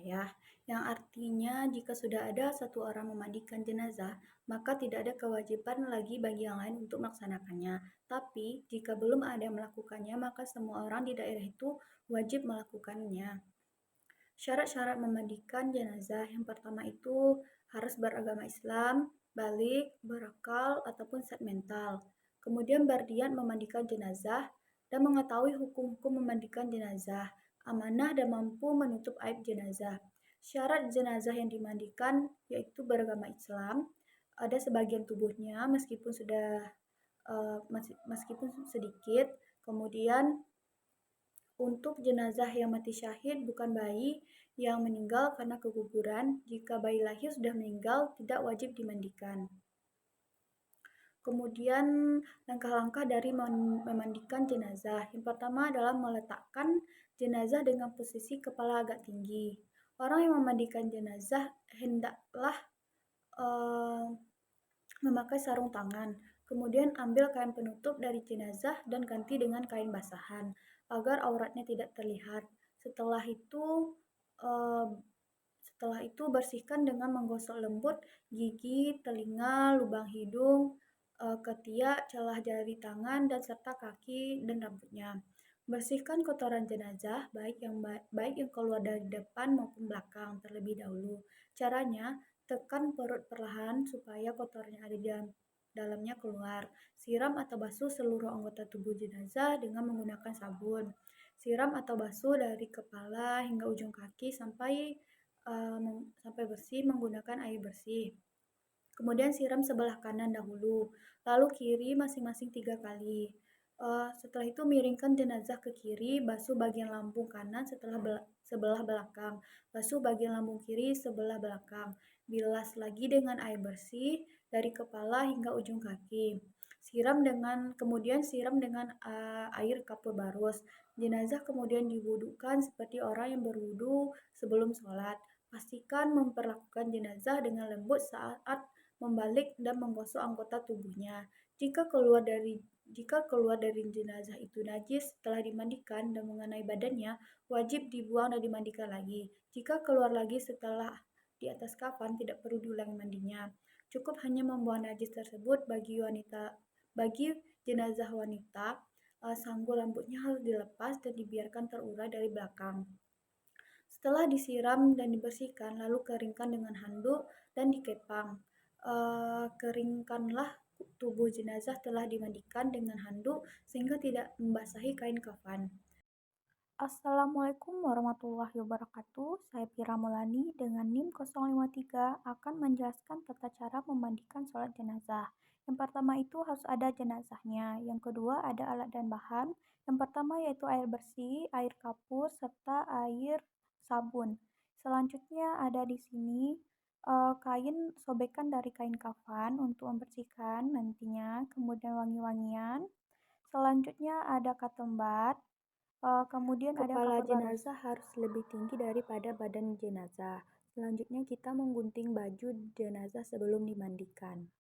kifayah, yang artinya jika sudah ada satu orang memandikan jenazah, maka tidak ada kewajiban lagi bagi yang lain untuk melaksanakannya. Tapi jika belum ada yang melakukannya, maka semua orang di daerah itu wajib melakukannya. Syarat-syarat memandikan jenazah yang pertama itu harus beragama Islam, balik, berakal, ataupun sehat mental. Kemudian berniat memandikan jenazah dan mengetahui hukum-hukum memandikan jenazah, amanah dan mampu menutup aib jenazah. Syarat jenazah yang dimandikan yaitu beragama Islam, ada sebagian tubuhnya meskipun sedikit. Kemudian untuk jenazah yang mati syahid bukan bayi yang meninggal karena keguguran, jika bayi lahir sudah meninggal tidak wajib dimandikan. Kemudian langkah-langkah dari memandikan jenazah. Yang pertama adalah meletakkan jenazah dengan posisi kepala agak tinggi. Orang yang memandikan jenazah hendaklah eh, memakai sarung tangan. Kemudian ambil kain penutup dari jenazah dan ganti dengan kain basahan agar auratnya tidak terlihat. Setelah itu eh, setelah itu bersihkan dengan menggosok lembut gigi, telinga, lubang hidung, ketiak, celah jari tangan dan serta kaki dan rambutnya. Bersihkan kotoran jenazah baik yang keluar dari depan maupun belakang terlebih dahulu. Caranya, tekan perut perlahan supaya kotoran yang ada di dalamnya keluar. Siram atau basuh seluruh anggota tubuh jenazah dengan menggunakan sabun. Siram atau basuh dari kepala hingga ujung kaki sampai bersih menggunakan air bersih. Kemudian siram sebelah kanan dahulu, lalu kiri masing-masing 3 kali. Setelah itu miringkan jenazah ke kiri, basuh bagian lambung kanan sebelah belakang, basuh bagian lambung kiri sebelah belakang. Bilas lagi dengan air bersih dari kepala hingga ujung kaki. Kemudian siram dengan air kapur barus. Jenazah kemudian diwudukan seperti orang yang berwudu sebelum sholat. Pastikan memperlakukan jenazah dengan lembut saat membalik dan menggosok anggota tubuhnya. Jika keluar dari jenazah itu najis setelah dimandikan dan mengenai badannya, wajib dibuang dan dimandikan lagi. Jika keluar lagi setelah di atas kafan, tidak perlu diulangi mandinya. Cukup hanya membuang najis tersebut bagi jenazah wanita. Sanggul rambutnya harus dilepas dan dibiarkan terurai dari belakang. Setelah disiram dan dibersihkan, lalu keringkan dengan handuk dan dikepang. Keringkanlah tubuh jenazah telah dimandikan dengan handuk sehingga tidak membasahi kain kafan. Assalamualaikum warahmatullahi wabarakatuh. Saya Pira Mulani dengan NIM 053 akan menjelaskan tata cara memandikan sholat jenazah. Yang pertama itu harus ada jenazahnya. Yang kedua ada alat dan bahan. Yang pertama yaitu air bersih, air kapur, serta air sabun. Selanjutnya ada di sini kain sobekan dari kain kafan untuk membersihkan nantinya. Kemudian wangi-wangian. Selanjutnya ada katembat. Kemudian ada Kepala kapur barus. jenazah harus lebih tinggi daripada badan jenazah. Selanjutnya kita menggunting baju jenazah sebelum dimandikan.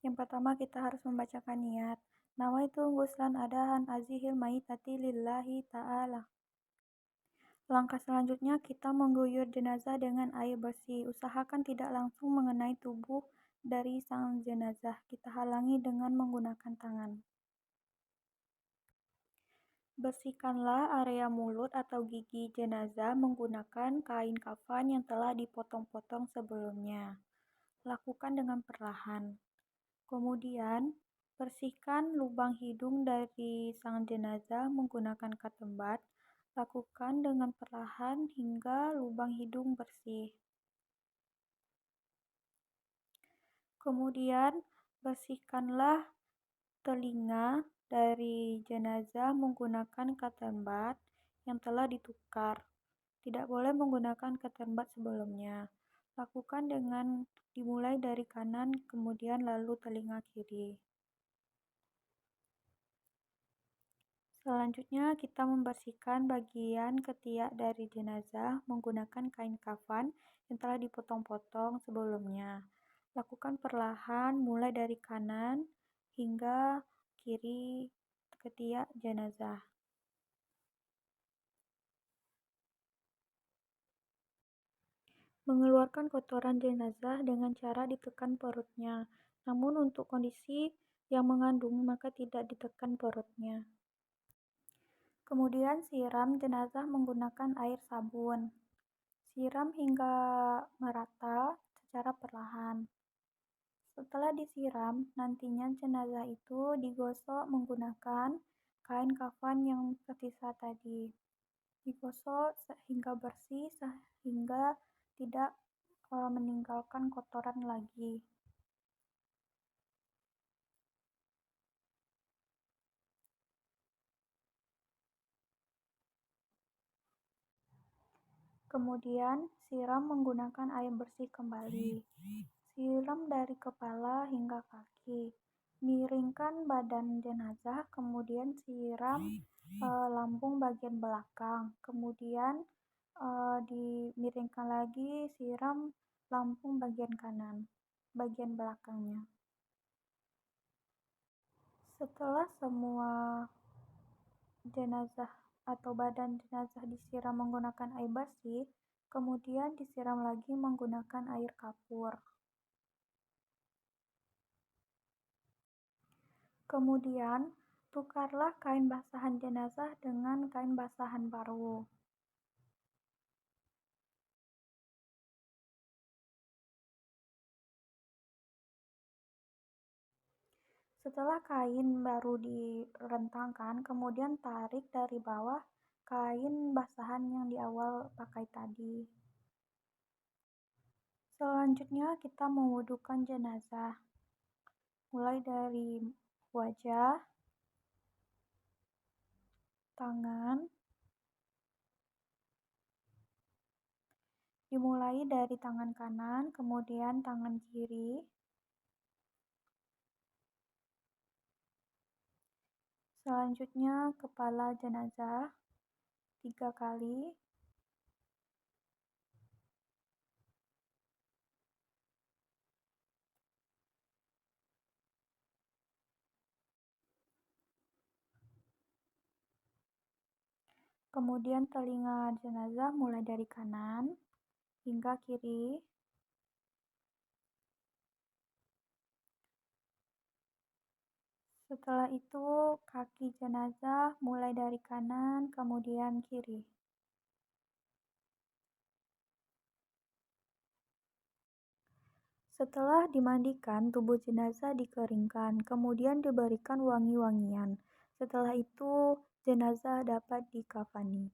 Yang pertama kita harus membacakan niat. Nawaitu ghuslan adahan azihil maitati lillahi ta'ala. Langkah selanjutnya kita mengguyur jenazah dengan air bersih. Usahakan tidak langsung mengenai tubuh dari sang jenazah. Kita halangi dengan menggunakan tangan. Bersihkanlah area mulut atau gigi jenazah menggunakan kain kafan yang telah dipotong-potong sebelumnya. Lakukan dengan perlahan. Kemudian, bersihkan lubang hidung dari sang jenazah menggunakan katembat. Lakukan dengan perlahan hingga lubang hidung bersih. Kemudian, bersihkanlah telinga dari jenazah menggunakan katembat yang telah ditukar. Tidak boleh menggunakan katembat sebelumnya. Lakukan dengan dimulai dari kanan, kemudian lalu telinga kiri. Selanjutnya, kita membersihkan bagian ketiak dari jenazah menggunakan kain kafan yang telah dipotong-potong sebelumnya. Lakukan perlahan mulai dari kanan hingga kiri ketiak jenazah. Mengeluarkan kotoran jenazah dengan cara ditekan perutnya. Namun untuk kondisi yang mengandung maka tidak ditekan perutnya. Kemudian siram jenazah menggunakan air sabun. Siram hingga merata secara perlahan. Setelah disiram, nantinya jenazah itu digosok menggunakan kain kafan yang tersisa tadi. Digosok sehingga bersih sehingga tidak meninggalkan kotoran lagi. Kemudian siram menggunakan air bersih kembali. Siram dari kepala hingga kaki. Miringkan badan jenazah, kemudian siram lambung bagian belakang. Kemudian dimiringkan lagi, siram lambung bagian kanan, bagian belakangnya. Setelah semua jenazah atau badan jenazah disiram menggunakan air bersih, kemudian disiram lagi menggunakan air kapur. Kemudian, tukarlah kain basahan jenazah dengan kain basahan baru. Setelah kain baru direntangkan, kemudian tarik dari bawah kain basahan yang di awal pakai tadi. Selanjutnya kita mewudukan jenazah. Mulai dari wajah, tangan, dimulai dari tangan kanan, kemudian tangan kiri, selanjutnya kepala jenazah 3 kali, kemudian telinga jenazah mulai dari kanan hingga kiri, setelah itu kaki jenazah mulai dari kanan kemudian kiri. Setelah dimandikan, tubuh jenazah dikeringkan, kemudian diberikan wangi-wangian. Setelah itu, jenazah dapat dikafani.